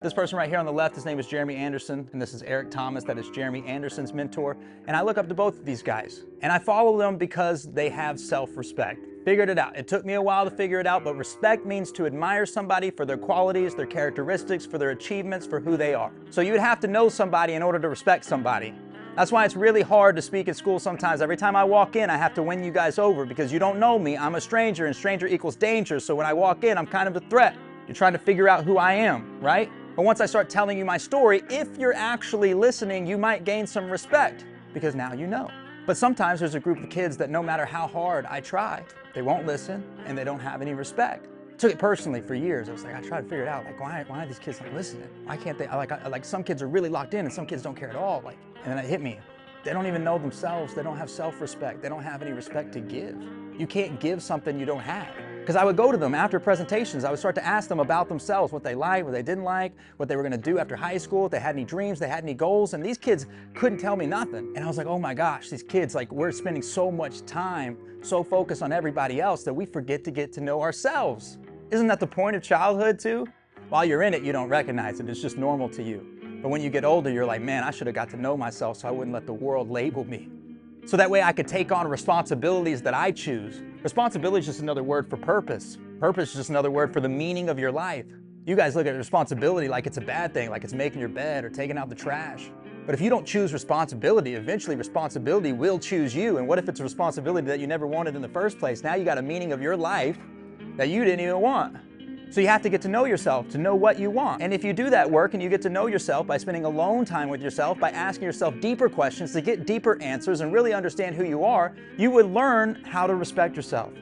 This person right here on the left, his name is Jeremy Anderson, and this is Eric Thomas, that is Jeremy Anderson's mentor. And I look up to both of these guys. And I follow them because they have self-respect. Figured it out. It took me a while to figure it out, but respect means to admire somebody for their qualities, their characteristics, for their achievements, for who they are. So you would have to know somebody in order to respect somebody. That's why it's really hard to speak at school sometimes. Every time I walk in, I have to win you guys over because you don't know me. I'm a stranger, and stranger equals danger. So when I walk in, I'm kind of a threat. You're trying to figure out who I am, right? But once I start telling you my story, if you're actually listening, you might gain some respect because now you know. But sometimes there's a group of kids that no matter how hard I try, they won't listen and they don't have any respect. I took it personally for years. I was like, I tried to figure it out. Like, why are these kids not listening? Why can't they? Like some kids are really locked in and some kids don't care at all. And then it hit me. They don't even know themselves. They don't have self-respect. They don't have any respect to give. You can't give something you don't have. Because I would go to them after presentations, I would start to ask them about themselves, what they liked, what they didn't like, what they were going to do after high school, if they had any dreams, they had any goals, and these kids couldn't tell me nothing. And I was like, oh my gosh, these kids, like, we're spending so much time, so focused on everybody else that we forget to get to know ourselves. Isn't that the point of childhood too? While you're in it, you don't recognize it, it's just normal to you. But when you get older, you're like, man, I should have got to know myself so I wouldn't let the world label me. So that way I could take on responsibilities that I choose. Responsibility is just another word for purpose. Purpose is just another word for the meaning of your life. You guys look at responsibility like it's a bad thing, like it's making your bed or taking out the trash. But if you don't choose responsibility, eventually responsibility will choose you. And what if it's a responsibility that you never wanted in the first place? Now you got a meaning of your life that you didn't even want. So you have to get to know yourself, to know what you want. And if you do that work and you get to know yourself by spending alone time with yourself, by asking yourself deeper questions to get deeper answers and really understand who you are, you would learn how to respect yourself.